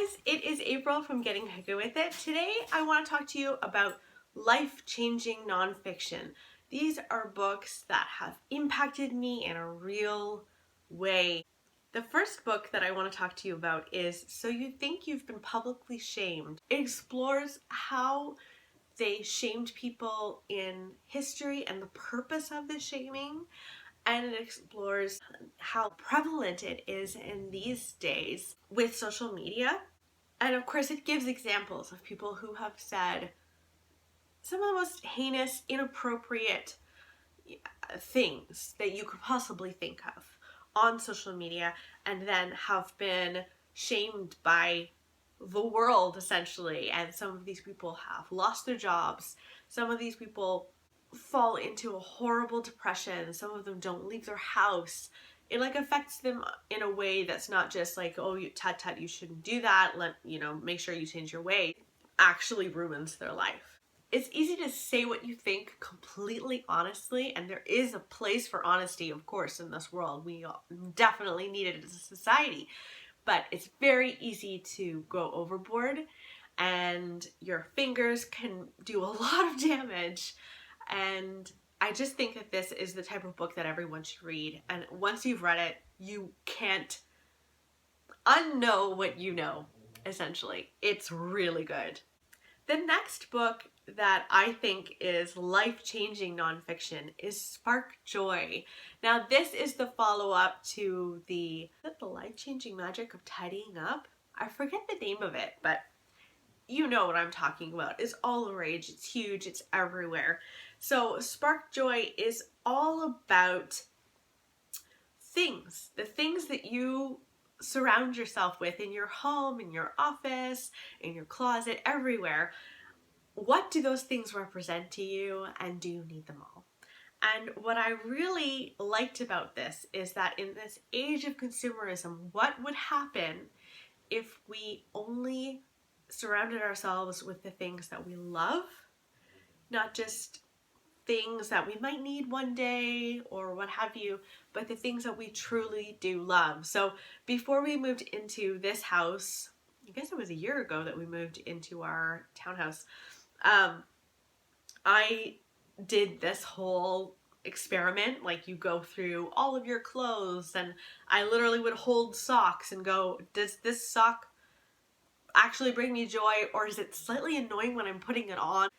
guys, it is April from Getting Hooky With It. Today I want to talk to you about life-changing nonfiction. These are books that have impacted me in a real way. The first book that I want to talk to you about is So You Think You've Been Publicly Shamed. It explores how they shamed people in history and the purpose of the shaming, and it explores how prevalent it is in these days with social media. And of course, it gives examples of people who have said some of the most heinous, inappropriate things that you could possibly think of on social media, and then have been shamed by the world, essentially. And some of these people have lost their jobs. Some of these people fall into a horrible depression. Some of them don't leave their house. It affects them in a way that's not just like, oh, you tut, you shouldn't do that, make sure you change your way. It actually ruins their life. It's easy to say what you think completely honestly, and there is a place for honesty, of course, in this world. We definitely need it as a society, but it's very easy to go overboard, and your fingers can do a lot of damage. And I just think that this is the type of book that everyone should read. And once you've read it, you can't unknow what you know, essentially. It's really good. The next book that I think is life-changing nonfiction is Spark Joy. Now, this is the follow-up to the life-changing magic of tidying up. I forget the name of it, but you know what I'm talking about. It's all the rage, it's huge, it's everywhere. So Spark Joy is all about things, the things that you surround yourself with in your home, in your office, in your closet, everywhere. What do those things represent to you, and do you need them all? And what I really liked about this is that in this age of consumerism, what would happen if we only surrounded ourselves with the things that we love, not just things that we might need one day or what have you, but the things that we truly do love. So before we moved into this house, I guess it was a year ago that we moved into our townhouse, I did this whole experiment. You go through all of your clothes, and I literally would hold socks and go, does this sock actually bring me joy, or is it slightly annoying when I'm putting it on?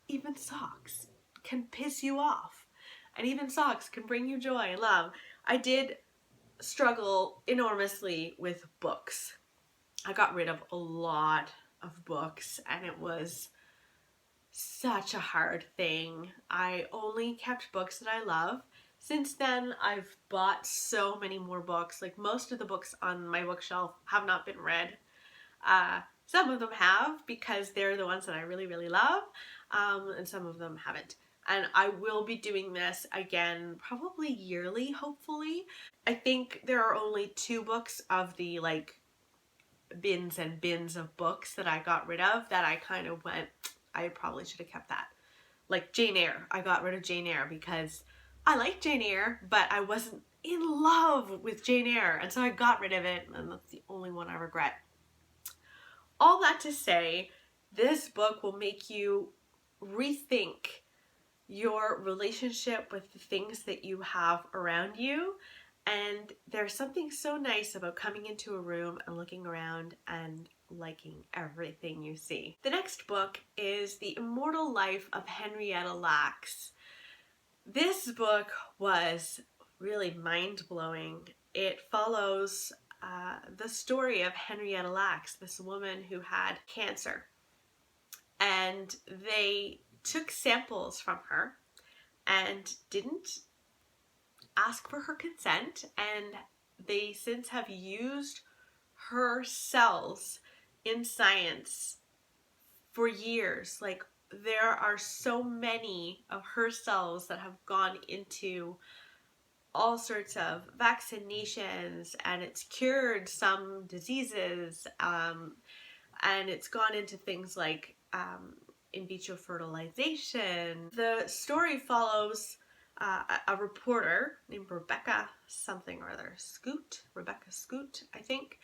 Even socks can piss you off, and even socks can bring you joy and love. I did struggle enormously with books. I got rid of a lot of books, and it was such a hard thing. I only kept books that I love. Since then, I've bought so many more books. Most of the books on my bookshelf have not been read. Some of them have, because they're the ones that I really, really love, and some of them haven't. And I will be doing this again, probably yearly, hopefully. I think there are only 2 books of the bins and bins of books that I got rid of that I kind of went, I probably should have kept that. Jane Eyre. I got rid of Jane Eyre because I like Jane Eyre, but I wasn't in love with Jane Eyre, and so I got rid of it, and that's the only one I regret. All that to say, this book will make you rethink your relationship with the things that you have around you. And there's something so nice about coming into a room and looking around and liking everything you see. The next book is The Immortal Life of Henrietta Lacks. This book was really mind-blowing. It follows the story of Henrietta Lacks, this woman who had cancer. And they took samples from her and didn't ask for her consent, and they since have used her cells in science for years. There are so many of her cells that have gone into all sorts of vaccinations, and it's cured some diseases, and it's gone into things like in vitro fertilization. The story follows a reporter named Rebecca Scoot, I think,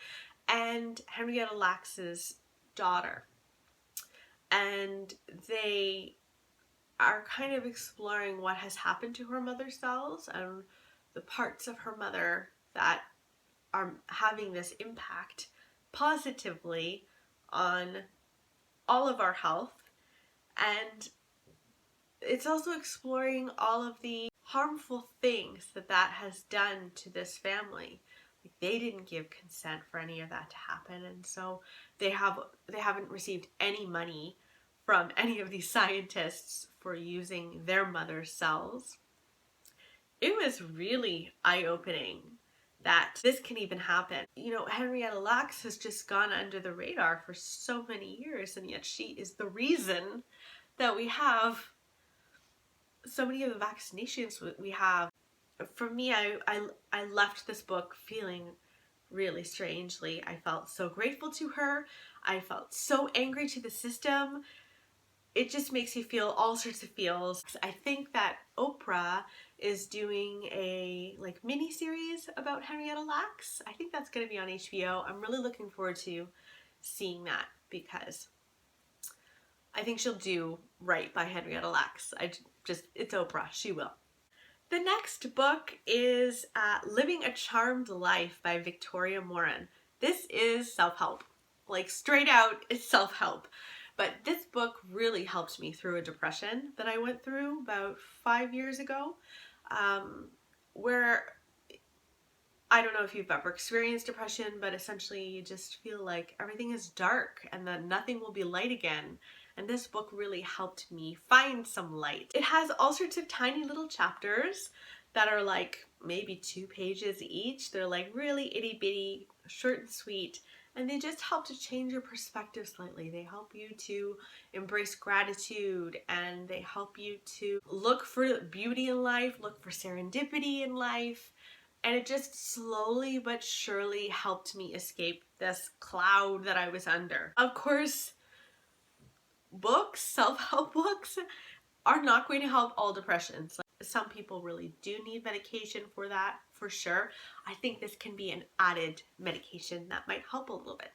and Henrietta Lacks's daughter. And they are kind of exploring what has happened to her mother's cells and the parts of her mother that are having this impact positively on all of our health. And it's also exploring all of the harmful things that has done to this family. Like, they didn't give consent for any of that to happen, and so they haven't received any money from any of these scientists for using their mother's cells. It was really eye-opening that this can even happen. You know, Henrietta Lacks has just gone under the radar for so many years, and yet she is the reason that we have so many of the vaccinations we have. For me, I left this book feeling really strangely. I felt so grateful to her. I felt so angry to the system. It just makes you feel all sorts of feels. I think that Oprah is doing a mini series about Henrietta Lacks. I think that's going to be on HBO. I'm really looking forward to seeing that because I think she'll do right by Henrietta Lacks. It's Oprah. She will. The next book is Living a Charmed Life by Victoria Moran. This is self-help. Like, straight out, it's self-help. But this book really helped me through a depression that I went through about 5 years ago, where I don't know if you've ever experienced depression, but essentially you just feel like everything is dark and that nothing will be light again. And this book really helped me find some light. It has all sorts of tiny little chapters that are like maybe 2 pages each. They're like really itty bitty, short and sweet, and they just help to change your perspective slightly. They help you to embrace gratitude, and they help you to look for beauty in life, look for serendipity in life. And it just slowly but surely helped me escape this cloud that I was under. Of course, books, self-help books, are not going to help all depressions. Some people really do need medication for that, for sure. I think this can be an added medication that might help a little bit.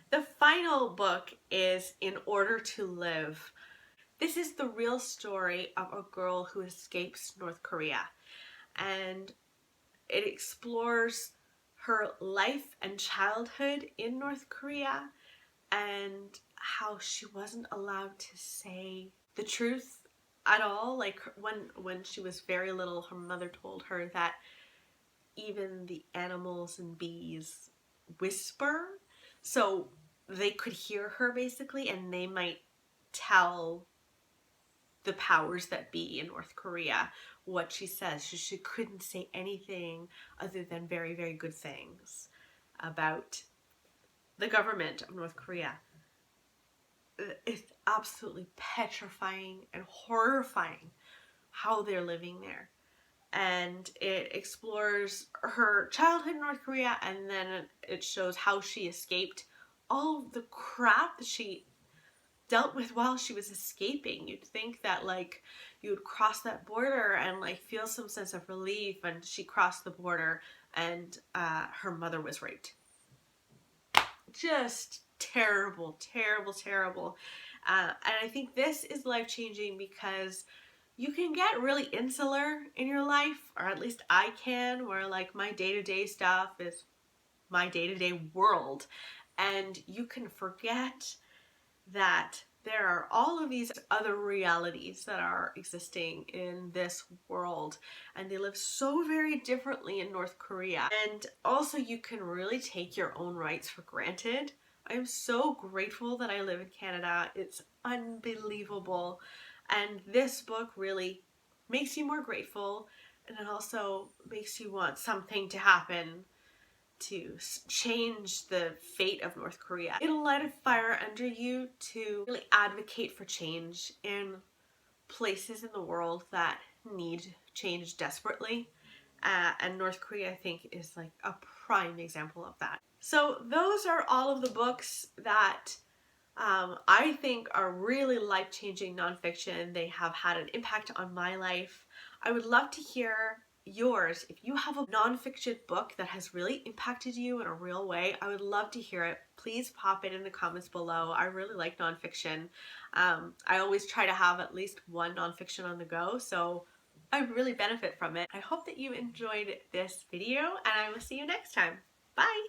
The final book is In Order to Live. This is the real story of a girl who escapes North Korea, and it explores her life and childhood in North Korea and how she wasn't allowed to say the truth at all. Like, when she was very little, her mother told her that even the animals and bees whisper, so they could hear her basically, and they might tell the powers that be in North Korea what she says. She couldn't say anything other than very, very good things about the government of North Korea. It's absolutely petrifying and horrifying how they're living there. And it explores her childhood in North Korea, and then it shows how she escaped all the crap that she dealt with while she was escaping. You'd think that you would cross that border and feel some sense of relief, and she crossed the border and her mother was raped. Just terrible, terrible, terrible. And I think this is life-changing because you can get really insular in your life, or at least I can, where my day-to-day stuff is my day-to-day world, and you can forget that there are all of these other realities that are existing in this world, and they live so very differently in North Korea. And also, you can really take your own rights for granted. I am so grateful that I live in Canada. It's unbelievable. And this book really makes you more grateful, and it also makes you want something to happen to change the fate of North Korea. It'll light a fire under you to really advocate for change in places in the world that need change desperately. And North Korea, I think, is a prime example of that. So those are all of the books that I think are really life-changing nonfiction. They have had an impact on my life. I would love to hear yours. If you have a nonfiction book that has really impacted you in a real way, I would love to hear it. Please pop it in the comments below. I really like nonfiction. I always try to have at least one nonfiction on the go, so I really benefit from it. I hope that you enjoyed this video, and I will see you next time. Bye!